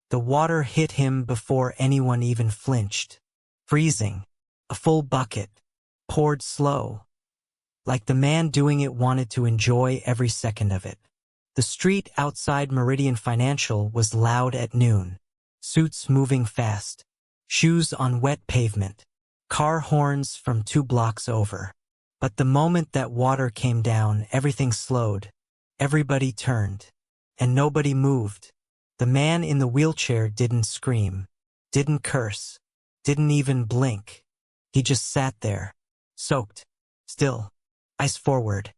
The water hit him before anyone even flinched. Freezing. A full bucket. Poured slow. Like the man doing it wanted to enjoy every second of it. The street outside Meridian Financial was loud at noon. Suits moving fast. Shoes on wet pavement. Car horns from 2 blocks over. But the moment that water came down, everything slowed. Everybody turned. And nobody moved. The man in the wheelchair didn't scream. Didn't curse. Didn't even blink. He just sat there. Soaked. Still. Eyes forward.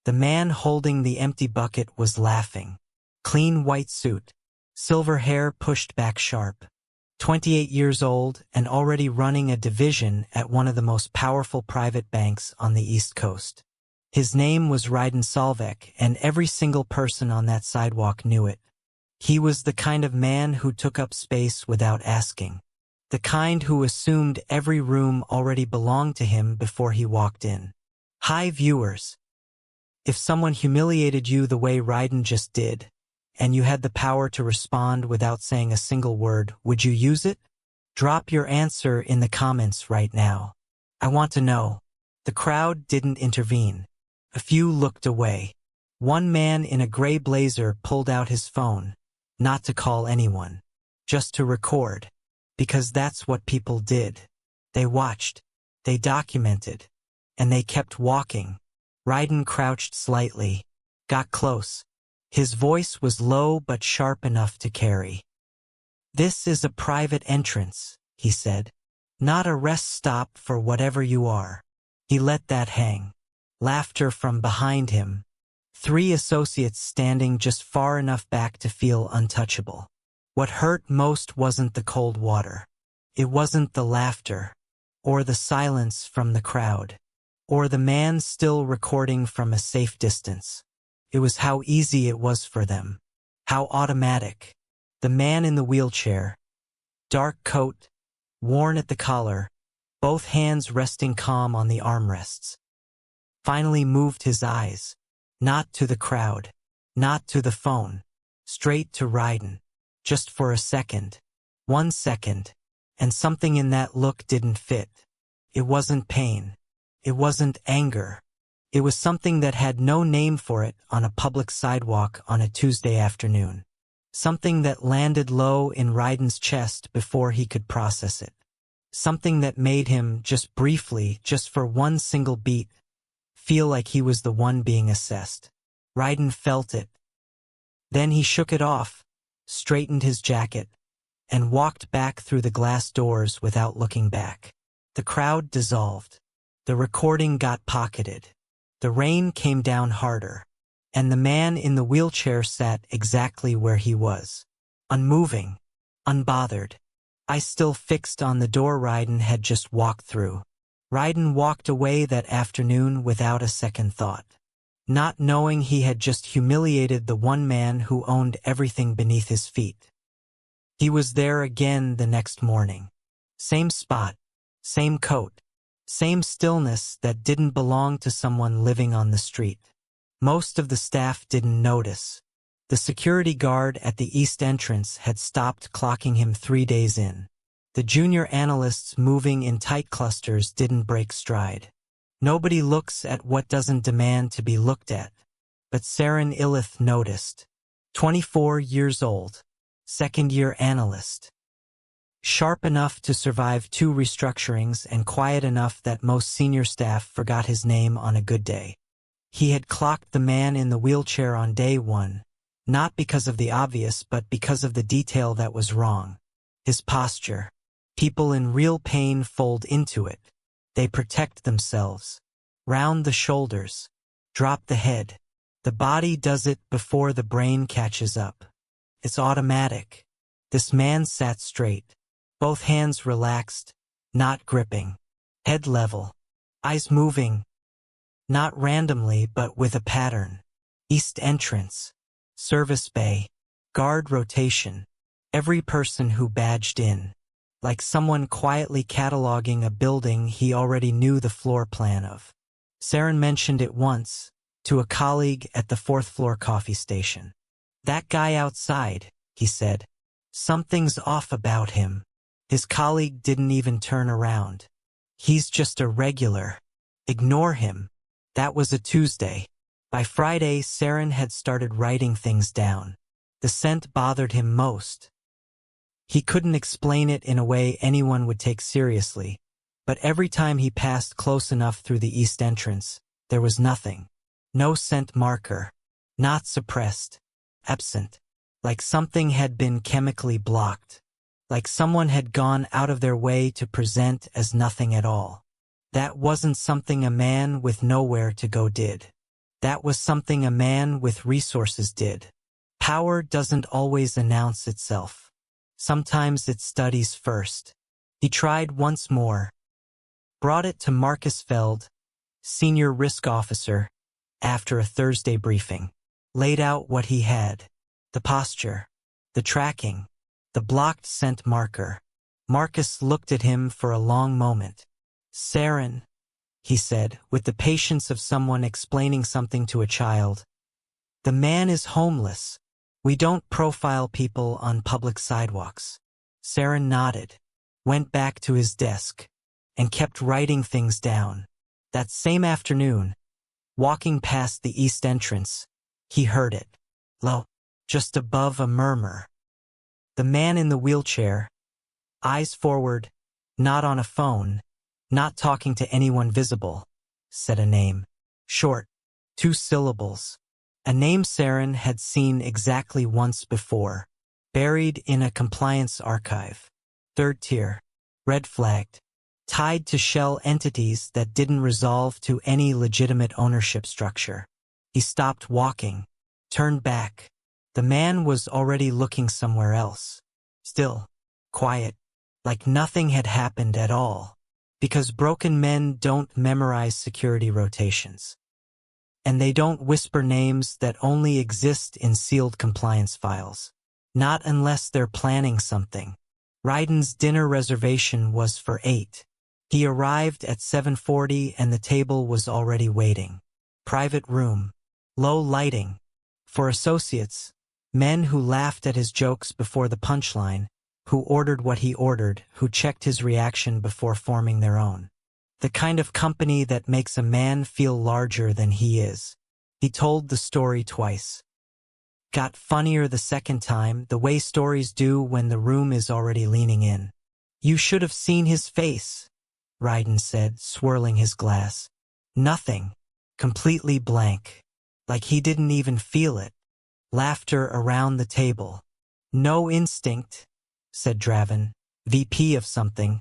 The man holding the empty bucket was laughing. Clean white suit. Silver hair pushed back sharp. 28 years old and already running a division at one of the most powerful private banks on the East Coast. His name was Ryden, and every single person on that sidewalk knew it. He was the kind of man who took up space without asking. The kind who assumed every room already belonged to him before he walked in. Hi viewers. If someone humiliated you the way Ryden just did, and you had the power to respond without saying a single word, would you use it? Drop your answer in the comments right now. I want to know. The crowd didn't intervene. A few looked away. One man in a gray blazer pulled out his phone, not to call anyone, just to record, because that's what people did. They watched, they documented, and they kept walking. Ryden crouched slightly, got close. His voice was low but sharp enough to carry. "This is a private entrance," he said. "Not a rest stop for whatever you are." He let that hang. Laughter from behind him. 3 associates standing just far enough back to feel untouchable. What hurt most wasn't the cold water. It wasn't the laughter, or the silence from the crowd, or the man still recording from a safe distance. It was how easy it was for them. How automatic. The man in the wheelchair. Dark coat, worn at the collar, both hands resting calm on the armrests. Finally moved his eyes. Not to the crowd. Not to the phone. Straight to Ryden. Just for a second. 1 second. And something in that look didn't fit. It wasn't pain. It wasn't anger. It was something that had no name for it on a public sidewalk on a Tuesday afternoon. Something that landed low in Ryden's chest before he could process it. Something that made him, just briefly, just for one single beat, feel like he was the one being assessed. Ryden felt it. Then he shook it off, straightened his jacket, and walked back through the glass doors without looking back. The crowd dissolved. The recording got pocketed. The rain came down harder, and the man in the wheelchair sat exactly where he was. Unmoving, unbothered. Eyes still fixed on the door Ryden had just walked through. Ryden walked away that afternoon without a second thought, not knowing he had just humiliated the one man who owned everything beneath his feet. He was there again the next morning. Same spot, same coat, same stillness that didn't belong to someone living on the street. Most of the staff didn't notice. The security guard at the east entrance had stopped clocking him 3 days in. The junior analysts moving in tight clusters didn't break stride. Nobody looks at what doesn't demand to be looked at. But Saren Illith noticed. 24 years old. Second-year analyst. Sharp enough to survive 2 restructurings and quiet enough that most senior staff forgot his name on a good day. He had clocked the man in the wheelchair on day 1, not because of the obvious but because of the detail that was wrong. His posture. People in real pain fold into it. They protect themselves. Round the shoulders. Drop the head. The body does it before the brain catches up. It's automatic. This man sat straight. Both hands relaxed, not gripping. Head level. Eyes moving. Not randomly but with a pattern. East entrance. Service bay. Guard rotation. Every person who badged in. Like someone quietly cataloging a building he already knew the floor plan of. Saren mentioned it once, to a colleague at the 4th floor coffee station. "That guy outside," he said. Something's off about him. His colleague didn't even turn around. He's just a regular. Ignore him. That was a Tuesday. By Friday, Saren had started writing things down. The scent bothered him most. He couldn't explain it in a way anyone would take seriously, but every time he passed close enough through the east entrance, there was nothing. No scent marker. Not suppressed. Absent. Like something had been chemically blocked. Like someone had gone out of their way to present as nothing at all. That wasn't something a man with nowhere to go did. That was something a man with resources did. Power doesn't always announce itself. Sometimes it studies first. He tried once more. Brought it to Marcus Feld, senior risk officer, after a Thursday briefing. Laid out what he had. The posture. The tracking. The blocked scent marker. Marcus looked at him for a long moment. Saren, he said, with the patience of someone explaining something to a child. The man is homeless. We don't profile people on public sidewalks. Saren nodded, went back to his desk, and kept writing things down. That same afternoon, walking past the east entrance, he heard it. Low, just above a murmur. The man in the wheelchair, eyes forward, not on a phone, not talking to anyone visible, said a name. Short, 2 syllables. A name Saren had seen exactly once before, buried in a compliance archive. 3rd tier, red flagged, tied to shell entities that didn't resolve to any legitimate ownership structure. He stopped walking, turned back. The man was already looking somewhere else. Still, quiet, like nothing had happened at all. Because broken men don't memorize security rotations. And they don't whisper names that only exist in sealed compliance files. Not unless they're planning something. Ryden's dinner reservation was for 8. He arrived at 7:40 and the table was already waiting. Private room. Low lighting. For associates, men who laughed at his jokes before the punchline, who ordered what he ordered, who checked his reaction before forming their own. The kind of company that makes a man feel larger than he is. He told the story twice. Got funnier the second time, the way stories do when the room is already leaning in. You should have seen his face, Ryden said, swirling his glass. Nothing. Completely blank. Like he didn't even feel it. Laughter around the table. No instinct, said Draven, VP of something,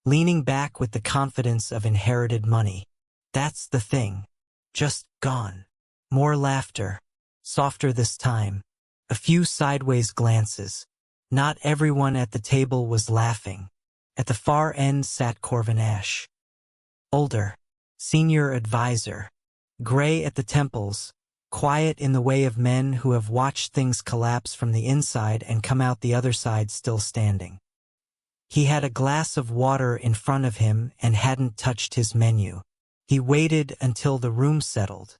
leaning back with the confidence of inherited money. That's the thing. Just gone. More laughter. Softer this time. A few sideways glances. Not everyone at the table was laughing. At the far end sat Corvin Ash. Older. Senior advisor. Gray at the temples. Quiet in the way of men who have watched things collapse from the inside and come out the other side still standing. He had a glass of water in front of him and hadn't touched his menu. He waited until the room settled.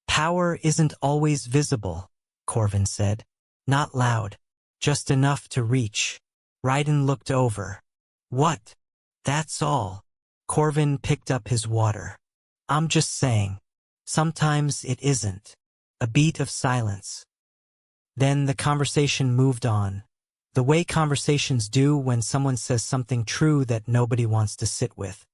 Power isn't always visible, Corvin said. Not loud. Just enough to reach. Ryden looked over. What? That's all. Corvin picked up his water. I'm just saying. Sometimes it isn't. A beat of silence. Then the conversation moved on. The way conversations do when someone says something true that nobody wants to sit with.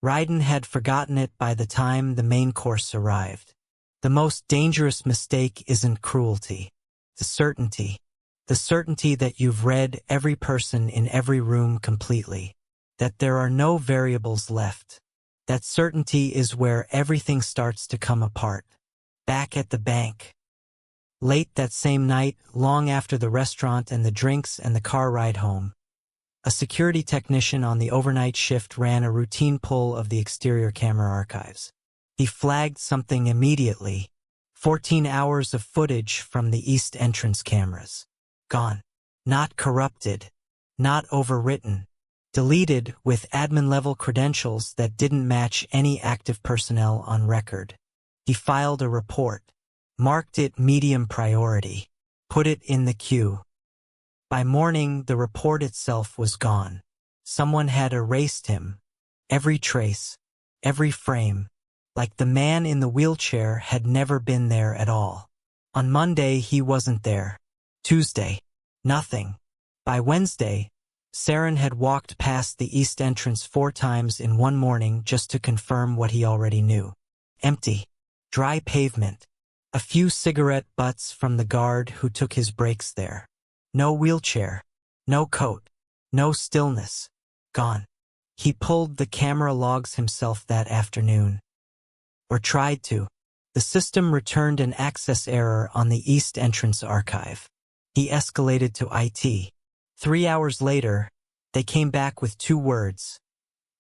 Ryden had forgotten it by the time the main course arrived. The most dangerous mistake isn't cruelty. The certainty. The certainty that you've read every person in every room completely. That there are no variables left. That certainty is where everything starts to come apart. Back at the bank. Late that same night, long after the restaurant and the drinks and the car ride home, a security technician on the overnight shift ran a routine pull of the exterior camera archives. He flagged something immediately. 14 hours of footage from the east entrance cameras. Gone. Not corrupted. Not overwritten. Deleted with admin-level credentials that didn't match any active personnel on record. He filed a report, marked it medium priority, put it in the queue. By morning, the report itself was gone. Someone had erased him. Every trace, every frame, like the man in the wheelchair had never been there at all. On Monday, he wasn't there. Tuesday, nothing. By Wednesday, Saren had walked past the east entrance 4 times in one morning just to confirm what he already knew. Empty. Dry pavement. A few cigarette butts from the guard who took his breaks there. No wheelchair. No coat. No stillness. Gone. He pulled the camera logs himself that afternoon. Or tried to. The system returned an access error on the east entrance archive. He escalated to IT. 3 hours later, they came back with 2 words.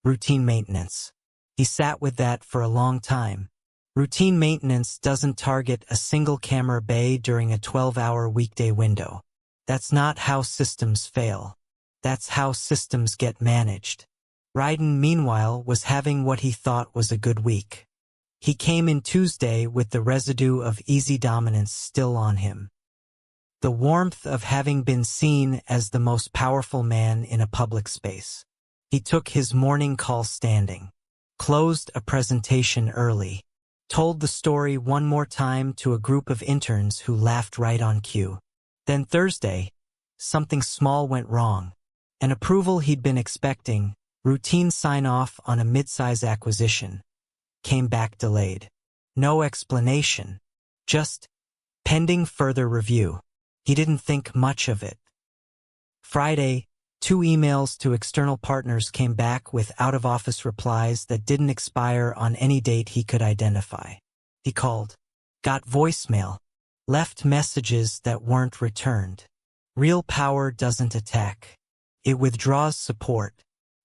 Routine maintenance. He sat with that for a long time. Routine maintenance doesn't target a single camera bay during a 12-hour weekday window. That's not how systems fail. That's how systems get managed. Ryden, meanwhile, was having what he thought was a good week. He came in Tuesday with the residue of easy dominance still on him. The warmth of having been seen as the most powerful man in a public space. He took his morning call standing, closed a presentation early, told the story one more time to a group of interns who laughed right on cue. Then Thursday, something small went wrong. An approval he'd been expecting, routine sign-off on a mid-size acquisition, came back delayed. No explanation, just pending further review. He didn't think much of it. Friday, 2 emails to external partners came back with out-of-office replies that didn't expire on any date he could identify. He called, got voicemail, left messages that weren't returned. Real power doesn't attack. It withdraws support.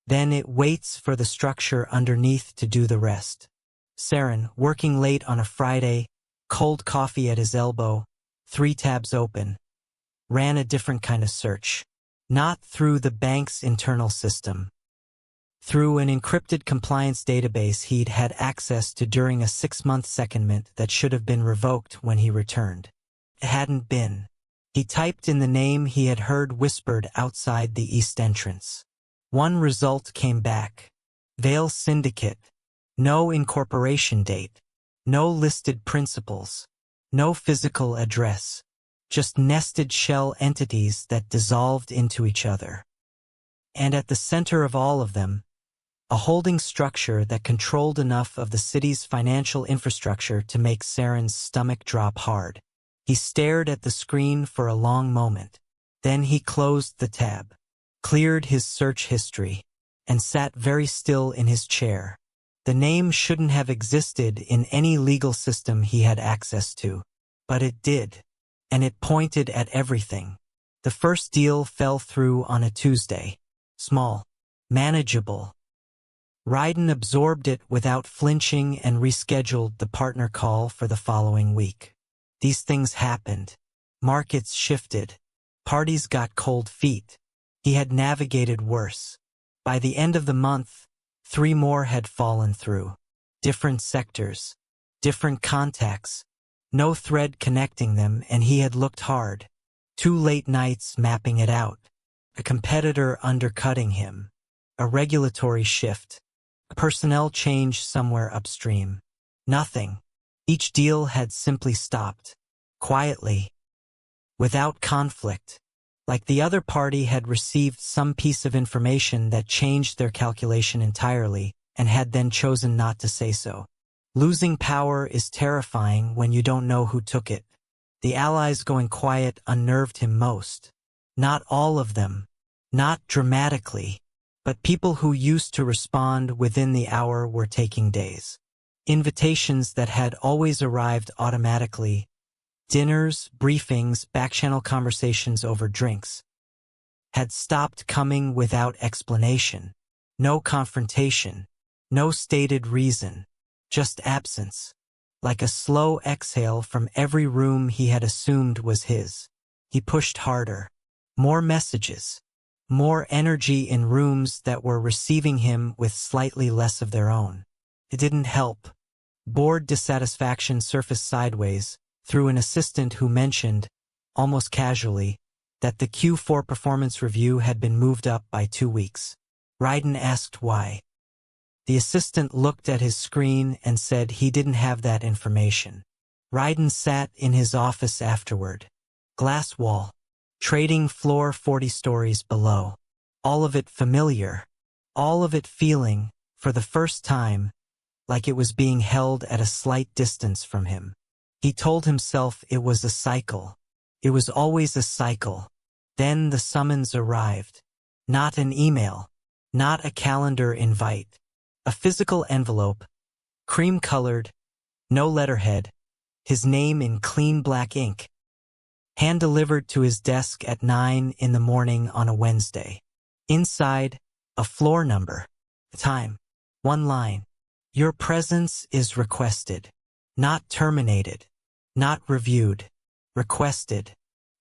Then it waits for the structure underneath to do the rest. Saren, working late on a Friday, cold coffee at his elbow, 3 tabs open, ran a different kind of search. Not through the bank's internal system. Through an encrypted compliance database he'd had access to during a 6-month secondment that should have been revoked when he returned. It hadn't been. He typed in the name he had heard whispered outside the east entrance. One result came back. Vale Syndicate. No incorporation date. No listed principals. No physical address. Just nested shell entities that dissolved into each other. And at the center of all of them, a holding structure that controlled enough of the city's financial infrastructure to make Saren's stomach drop hard. He stared at the screen for a long moment. Then he closed the tab, cleared his search history, and sat very still in his chair. The name shouldn't have existed in any legal system he had access to, but it did. And it pointed at everything. The first deal fell through on a Tuesday. Small. Manageable. Ryden absorbed it without flinching and rescheduled the partner call for the following week. These things happened. Markets shifted. Parties got cold feet. He had navigated worse. By the end of the month, 3 more had fallen through. Different sectors. Different contacts. No thread connecting them, and he had looked hard. 2 late nights mapping it out. A competitor undercutting him. A regulatory shift. A personnel change somewhere upstream. Nothing. Each deal had simply stopped. Quietly. Without conflict. Like the other party had received some piece of information that changed their calculation entirely, and had then chosen not to say so. Losing power is terrifying when you don't know who took it. The allies going quiet unnerved him most. Not all of them. Not dramatically. But people who used to respond within the hour were taking days. Invitations that had always arrived automatically. Dinners, briefings, back-channel conversations over drinks. Had stopped coming without explanation. No confrontation. No stated reason. Just absence. Like a slow exhale from every room he had assumed was his. He pushed harder. More messages. More energy in rooms that were receiving him with slightly less of their own. It didn't help. Bored dissatisfaction surfaced sideways, through an assistant who mentioned, almost casually, that the Q4 performance review had been moved up by 2 weeks. Ryden asked why. The assistant looked at his screen and said he didn't have that information. Ryden sat in his office afterward. Glass wall. Trading floor 40 stories below. All of it familiar. All of it feeling, for the first time, like it was being held at a slight distance from him. He told himself it was a cycle. It was always a cycle. Then the summons arrived. Not an email. Not a calendar invite. A physical envelope. Cream-colored. No letterhead. His name in clean black ink. Hand-delivered to his desk at 9 in the morning on a Wednesday. Inside, a floor number. Time. 1 line. Your presence is requested. Not terminated. Not reviewed. Requested.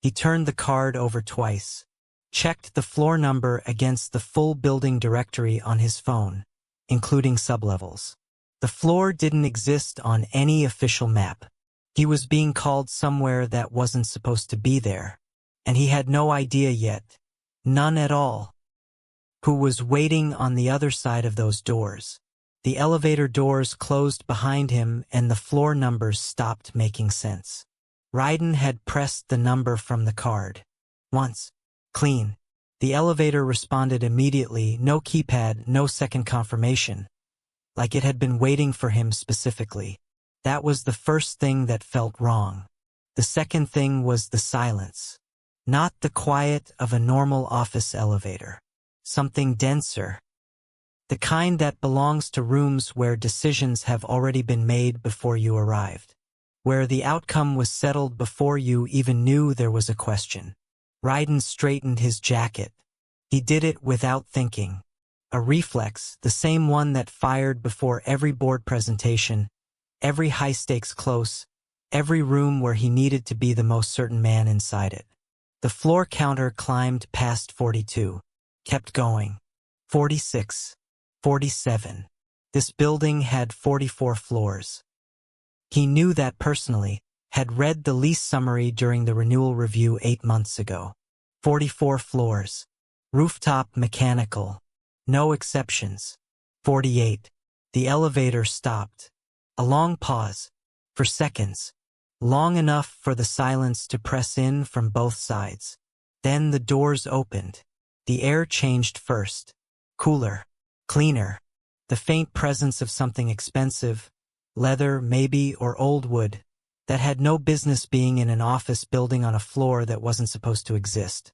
He turned the card over twice. Checked the floor number against the full building directory on his phone, including sublevels. The floor didn't exist on any official map. He was being called somewhere that wasn't supposed to be there, and he had no idea yet, none at all, who was waiting on the other side of those doors. The elevator doors closed behind him and the floor numbers stopped making sense. Ryden had pressed the number from the card. Once. Clean. The elevator responded immediately, no keypad, no second confirmation. Like it had been waiting for him specifically. That was the first thing that felt wrong. The second thing was the silence. Not the quiet of a normal office elevator. Something denser. The kind that belongs to rooms where decisions have already been made before you arrived. Where the outcome was settled before you even knew there was a question. Ryden straightened his jacket. He did it without thinking. A reflex, the same one that fired before every board presentation, every high-stakes close, every room where he needed to be the most certain man inside it. The floor counter climbed past 42. Kept going. 46. 47. This building had 44 floors. He knew that personally, had read the lease summary during the renewal review 8 months ago. 44 floors. Rooftop mechanical. No exceptions. 48. The elevator stopped. A long pause. For seconds. Long enough for the silence to press in from both sides. Then the doors opened. The air changed first. Cooler. Cleaner. The faint presence of something expensive, leather maybe or old wood, that had no business being in an office building on a floor that wasn't supposed to exist.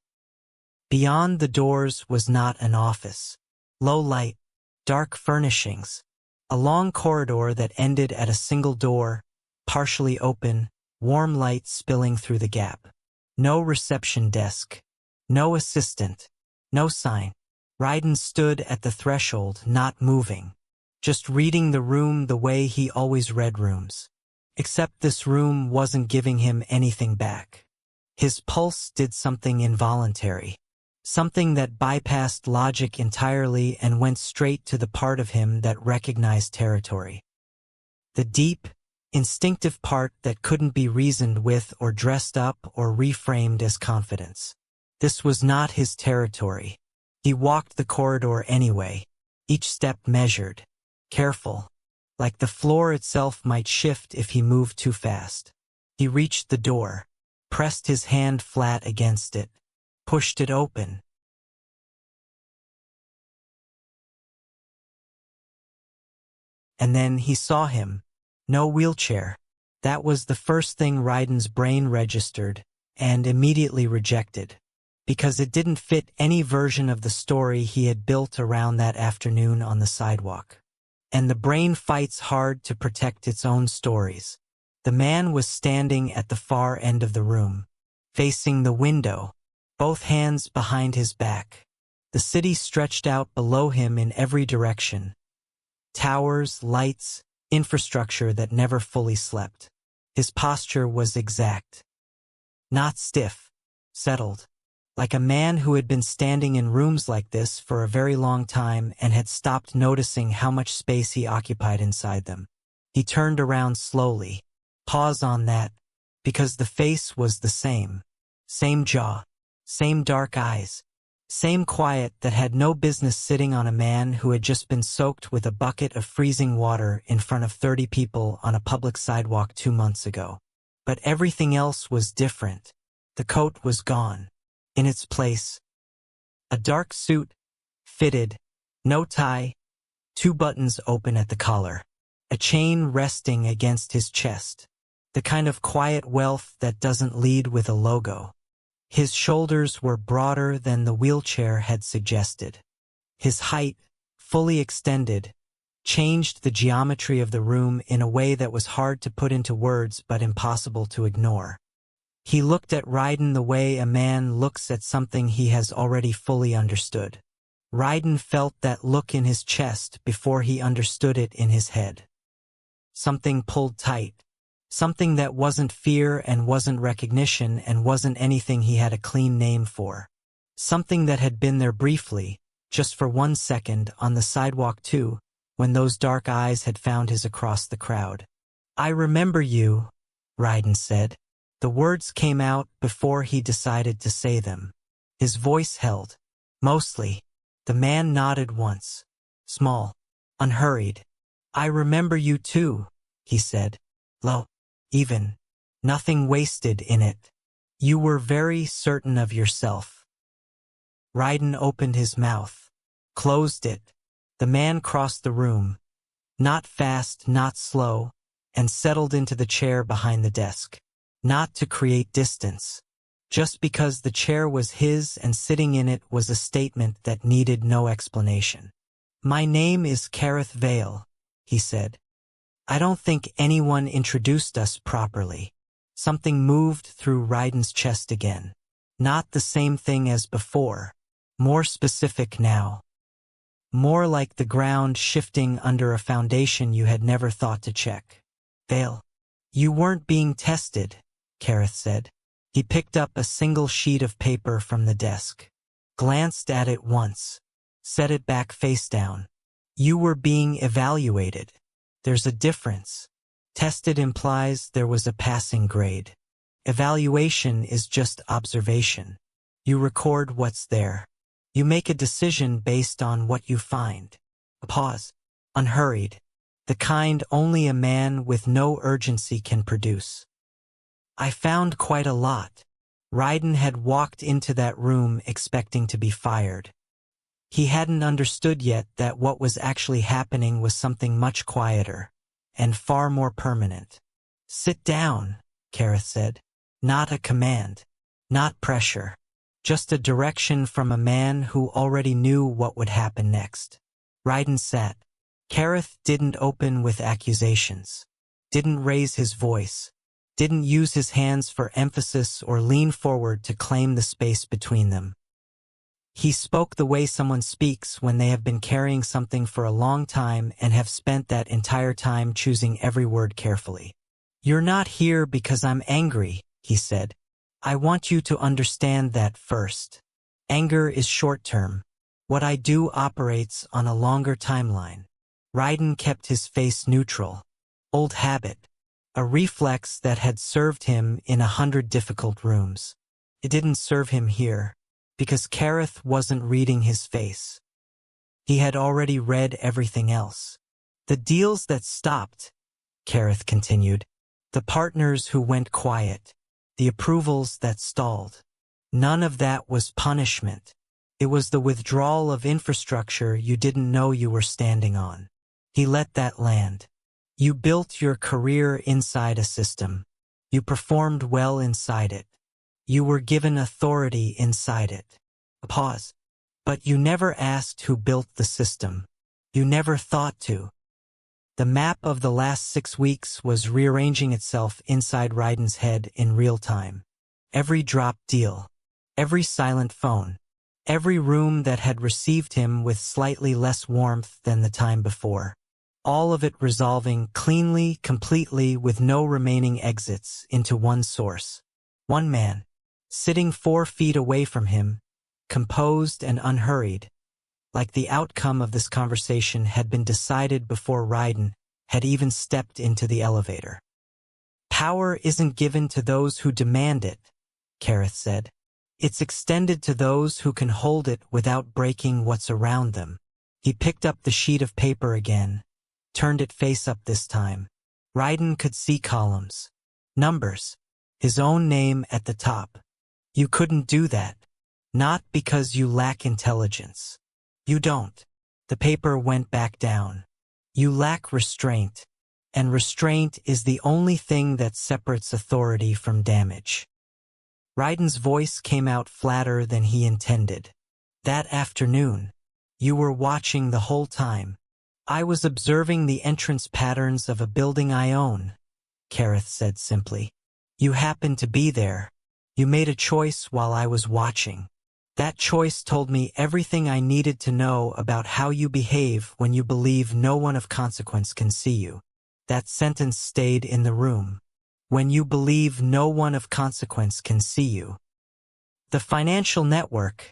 Beyond the doors was not an office. Low light, dark furnishings, a long corridor that ended at a single door, partially open, warm light spilling through the gap. No reception desk. No assistant. No sign. Ryden stood at the threshold, not moving, just reading the room the way he always read rooms. Except this room wasn't giving him anything back. His pulse did something involuntary, something that bypassed logic entirely and went straight to the part of him that recognized territory. The deep, instinctive part that couldn't be reasoned with or dressed up or reframed as confidence. This was not his territory. He walked the corridor anyway, each step measured, careful, like the floor itself might shift if he moved too fast. He reached the door, pressed his hand flat against it, pushed it open. And then he saw him. No wheelchair. That was the first thing Ryden's brain registered and immediately rejected, because it didn't fit any version of the story he had built around that afternoon on the sidewalk. And the brain fights hard to protect its own stories. The man was standing at the far end of the room, facing the window, both hands behind his back. The city stretched out below him in every direction. Towers, lights, infrastructure that never fully slept. His posture was exact. Not stiff, settled. Like a man who had been standing in rooms like this for a very long time and had stopped noticing how much space he occupied inside them. He turned around slowly. Pause on that, because the face was the same. Same jaw, Same dark eyes. Same quiet that had no business sitting on a man who had just been soaked with a bucket of freezing water in front of 30 people on a public sidewalk 2 months ago. But everything else was different. The coat was gone. In its place, a dark suit, fitted, no tie, 2 buttons open at the collar, a chain resting against his chest, the kind of quiet wealth that doesn't lead with a logo. His shoulders were broader than the wheelchair had suggested. His height, fully extended, changed the geometry of the room in a way that was hard to put into words but impossible to ignore. He looked at Ryden the way a man looks at something he has already fully understood. Ryden felt that look in his chest before he understood it in his head. Something pulled tight. Something that wasn't fear and wasn't recognition and wasn't anything he had a clean name for. Something that had been there briefly, just for 1 second on the sidewalk too, when those dark eyes had found his across the crowd. "I remember you," Ryden said. The words came out before he decided to say them. His voice held. Mostly. The man nodded once. Small. Unhurried. "I remember you too," he said. Low. Even. Nothing wasted in it. "You were very certain of yourself." Ryden opened his mouth. Closed it. The man crossed the room. Not fast, not slow, and settled into the chair behind the desk. Not to create distance. Just because the chair was his and sitting in it was a statement that needed no explanation. "My name is Gareth Vale," he said. "I don't think anyone introduced us properly." Something moved through Ryden's chest again. Not the same thing as before. More specific now. More like the ground shifting under a foundation you had never thought to check. "Vale. You weren't being tested," Gareth said. He picked up a single sheet of paper from the desk. Glanced at it once. Set it back face down. "You were being evaluated. There's a difference. Tested implies there was a passing grade. Evaluation is just observation. You record what's there. You make a decision based on what you find." A pause. Unhurried. The kind only a man with no urgency can produce. "I found quite a lot." Ryden had walked into that room expecting to be fired. He hadn't understood yet that what was actually happening was something much quieter and far more permanent. "Sit down," Gareth said. Not a command. Not pressure. Just a direction from a man who already knew what would happen next. Ryden sat. Gareth didn't open with accusations. Didn't raise his voice. Didn't use his hands for emphasis or lean forward to claim the space between them. He spoke the way someone speaks when they have been carrying something for a long time and have spent that entire time choosing every word carefully. "You're not here because I'm angry," he said. "I want you to understand that first. Anger is short-term. What I do operates on a longer timeline." Ryden kept his face neutral. Old habit. A reflex that had served him in 100 difficult rooms. It didn't serve him here, because Gareth wasn't reading his face. He had already read everything else. "The deals that stopped," Gareth continued. "The partners who went quiet. The approvals that stalled. None of that was punishment. It was the withdrawal of infrastructure you didn't know you were standing on. He let that land. You built your career inside a system. You performed well inside it. You were given authority inside it." A pause. "But you never asked who built the system. You never thought to." The map of the last 6 weeks was rearranging itself inside Ryden's head in real time. Every dropped deal. Every silent phone. Every room that had received him with slightly less warmth than the time before. All of it resolving cleanly, completely, with no remaining exits into one source. One man, sitting 4 feet away from him, composed and unhurried, like the outcome of this conversation had been decided before Ryden had even stepped into the elevator. "Power isn't given to those who demand it," Gareth said. It's extended to those who can hold it without breaking what's around them. He picked up the sheet of paper again, turned it face up this time. Ryden could see columns, numbers, his own name at the top. You couldn't do that. Not because you lack intelligence. You don't. The paper went back down. You lack restraint, and restraint is the only thing that separates authority from damage. Ryden's voice came out flatter than he intended. That afternoon, you were watching the whole time. I was observing the entrance patterns of a building I own, Kareth said simply. You happened to be there. You made a choice while I was watching. That choice told me everything I needed to know about how you behave when you believe no one of consequence can see you. That sentence stayed in the room. When you believe no one of consequence can see you. The financial network,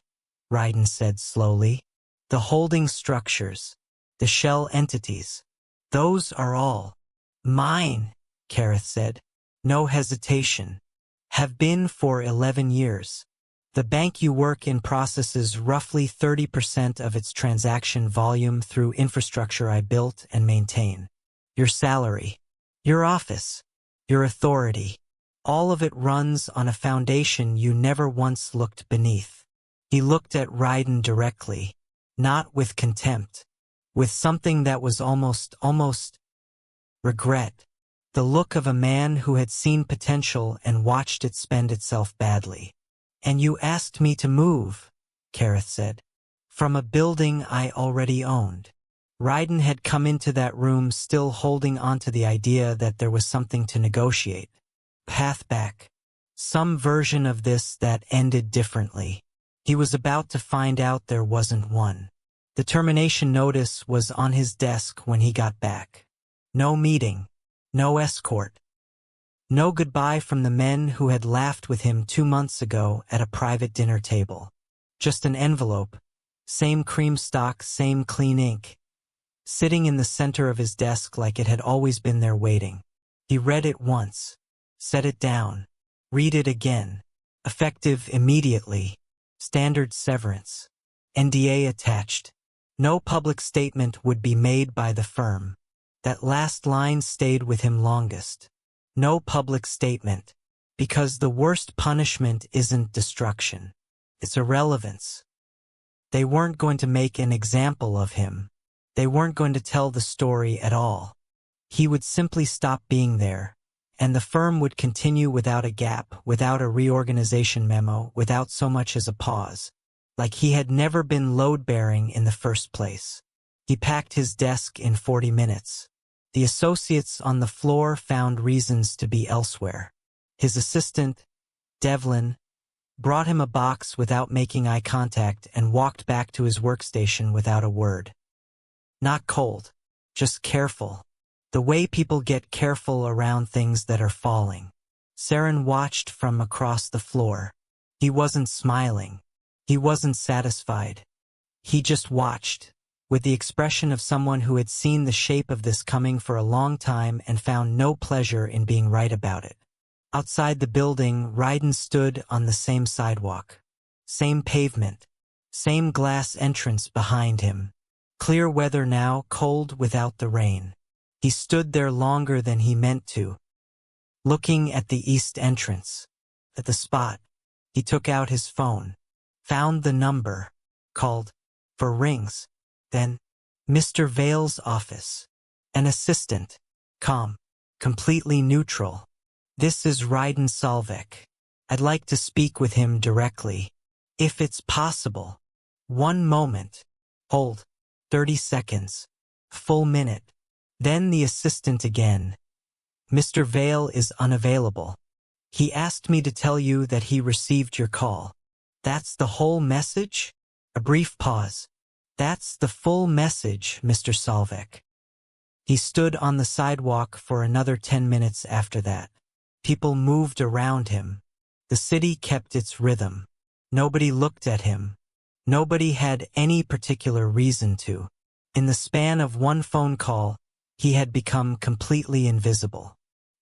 Ryden said slowly. The holding structures. The shell entities. Those are all mine, Kareth said. No hesitation. Have been for 11 years. The bank you work in processes roughly 30% of its transaction volume through infrastructure I built and maintain. Your salary, your office, your authority, all of it runs on a foundation you never once looked beneath. He looked at Ryden directly, not with contempt, with something that was almost regret. The look of a man who had seen potential and watched it spend itself badly. And you asked me to move, Kareth said, from a building I already owned. Ryden had come into that room still holding onto the idea that there was something to negotiate. Path back. Some version of this that ended differently. He was about to find out there wasn't one. The termination notice was on his desk when he got back. No meeting. No escort. No goodbye from the men who had laughed with him 2 months ago at a private dinner table. Just an envelope. Same cream stock, same clean ink. Sitting in the center of his desk like it had always been there waiting. He read it once. Set it down. Read it again. Effective immediately. Standard severance. NDA attached. No public statement would be made by the firm. That last line stayed with him longest. No public statement. Because the worst punishment isn't destruction. It's irrelevance. They weren't going to make an example of him. They weren't going to tell the story at all. He would simply stop being there, and the firm would continue without a gap, without a reorganization memo, without so much as a pause. Like he had never been load-bearing in the first place. He packed his desk in 40 minutes. The associates on the floor found reasons to be elsewhere. His assistant, Devlin, brought him a box without making eye contact and walked back to his workstation without a word. Not cold, just careful. The way people get careful around things that are falling. Saren watched from across the floor. He wasn't smiling. He wasn't satisfied. He just watched, with the expression of someone who had seen the shape of this coming for a long time and found no pleasure in being right about it. Outside the building, Ryden stood on the same sidewalk. Same pavement. Same glass entrance behind him. Clear weather now, cold without the rain. He stood there longer than he meant to, looking at the east entrance. At the spot, he took out his phone, found the number, called, for rings. Then, Mr. Vale's office. An assistant. Calm. Completely neutral. This is Ryden Salvek. I'd like to speak with him directly. If it's possible. 1 moment. Hold. 30 seconds. Full minute. Then the assistant again. Mr. Vale is unavailable. He asked me to tell you that he received your call. That's the whole message? A brief pause. That's the full message, Mr. Salvek. He stood on the sidewalk for another 10 minutes after that. People moved around him. The city kept its rhythm. Nobody looked at him. Nobody had any particular reason to. In the span of one phone call, he had become completely invisible.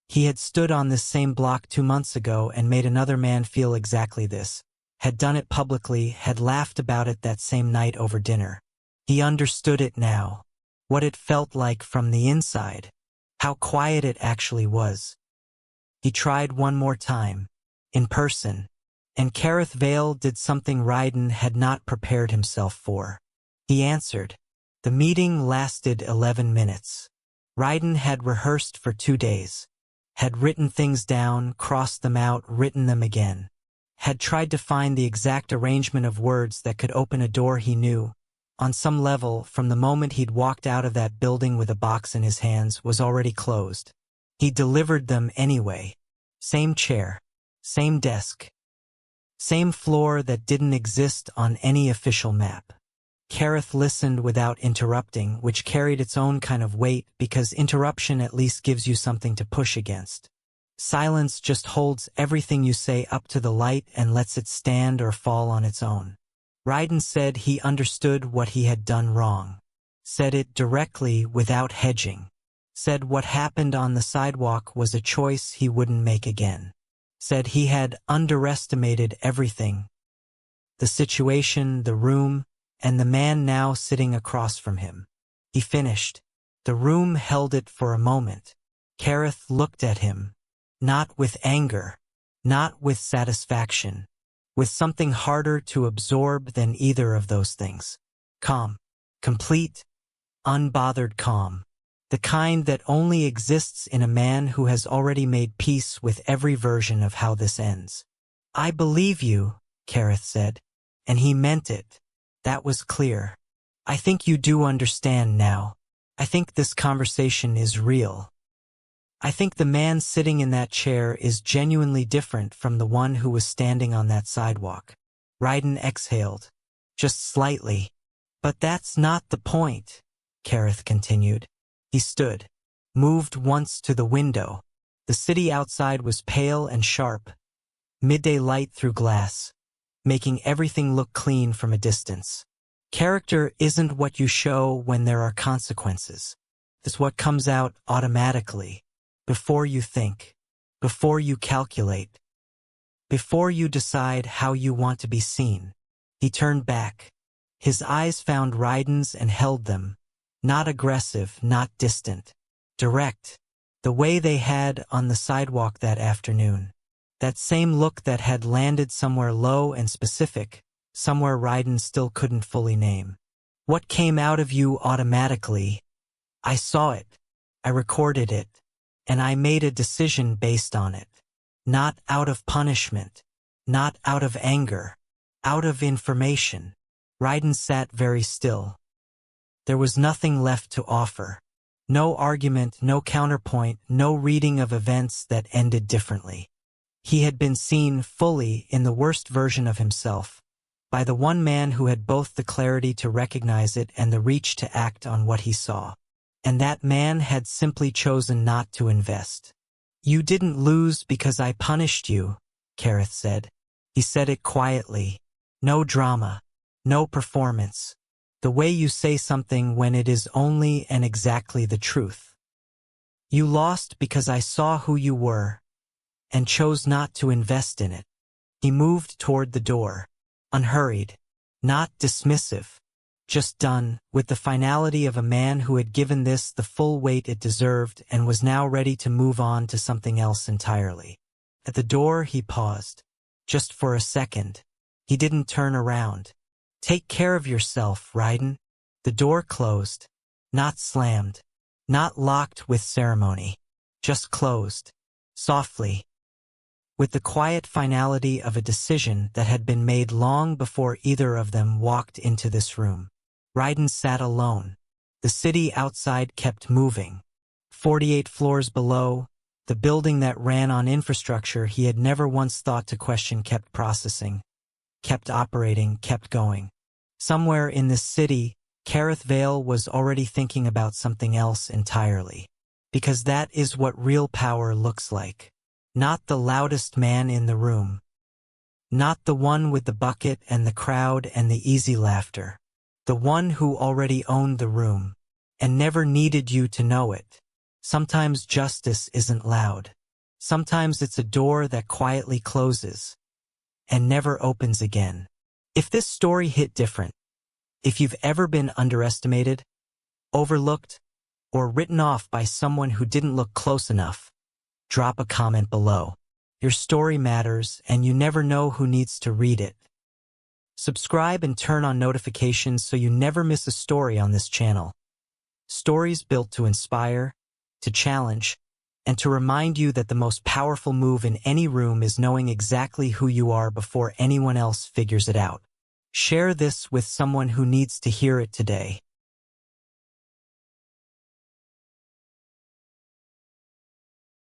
He had stood on this same block 2 months ago and made another man feel exactly this. had done it publicly, had laughed about it that same night over dinner. He understood it now. What it felt like from the inside. How quiet it actually was. He tried one more time. In person. And Gareth Vale did something Ryden had not prepared himself for. He answered. The meeting lasted 11 minutes. Ryden had rehearsed for 2 days. Had written things down, crossed them out, written them again. Had tried to find the exact arrangement of words that could open a door he knew, on some level, from the moment he'd walked out of that building with a box in his hands, was already closed. He delivered them anyway. Same chair. Same desk. Same floor that didn't exist on any official map. Gareth listened without interrupting, which carried its own kind of weight because interruption at least gives you something to push against. Silence just holds everything you say up to the light and lets it stand or fall on its own. Ryden said he understood what he had done wrong. Said it directly without hedging. Said what happened on the sidewalk was a choice he wouldn't make again. Said he had underestimated everything. The situation, the room, and the man now sitting across from him. He finished. The room held it for a moment. Gareth looked at him. Not with anger. Not with satisfaction. With something harder to absorb than either of those things. Calm. Complete, unbothered calm. The kind that only exists in a man who has already made peace with every version of how this ends. I believe you, Gareth said. And he meant it. That was clear. I think you do understand now. I think this conversation is real. I think the man sitting in that chair is genuinely different from the one who was standing on that sidewalk. Ryden exhaled. Just slightly. But that's not the point, Gareth continued. He stood. Moved once to the window. The city outside was pale and sharp. Midday light through glass. Making everything look clean from a distance. Character isn't what you show when there are consequences. It's what comes out automatically, before you think, before you calculate, before you decide how you want to be seen. He turned back. His eyes found Ryden's and held them, not aggressive, not distant, direct, the way they had on the sidewalk that afternoon. That same look that had landed somewhere low and specific, somewhere Ryden still couldn't fully name. What came out of you automatically? I saw it. I recorded it. And I made a decision based on it. Not out of punishment. Not out of anger. Out of information. Ryden sat very still. There was nothing left to offer. No argument, no counterpoint, no reading of events that ended differently. He had been seen fully in the worst version of himself, by the one man who had both the clarity to recognize it and the reach to act on what he saw. And that man had simply chosen not to invest. You didn't lose because I punished you, Gareth said. He said it quietly. No drama. No performance. The way you say something when it is only and exactly the truth. You lost because I saw who you were, and chose not to invest in it. He moved toward the door, unhurried, not dismissive, just done, with the finality of a man who had given this the full weight it deserved and was now ready to move on to something else entirely. At the door he paused, just for a second. He didn't turn around. Take care of yourself, Ryden. The door closed, not slammed, not locked with ceremony, just closed, softly, with the quiet finality of a decision that had been made long before either of them walked into this room. Ryden sat alone. The city outside kept moving. 48 floors below, the building that ran on infrastructure he had never once thought to question kept processing, kept operating, kept going. Somewhere in this city, Gareth Vale was already thinking about something else entirely. Because that is what real power looks like. Not the loudest man in the room. Not the one with the bucket and the crowd and the easy laughter. The one who already owned the room, and never needed you to know it. Sometimes justice isn't loud. Sometimes it's a door that quietly closes, and never opens again. If this story hit different, if you've ever been underestimated, overlooked, or written off by someone who didn't look close enough, drop a comment below. Your story matters, and you never know who needs to read it. Subscribe and turn on notifications so you never miss a story on this channel. Stories built to inspire, to challenge, and to remind you that the most powerful move in any room is knowing exactly who you are before anyone else figures it out. Share this with someone who needs to hear it today.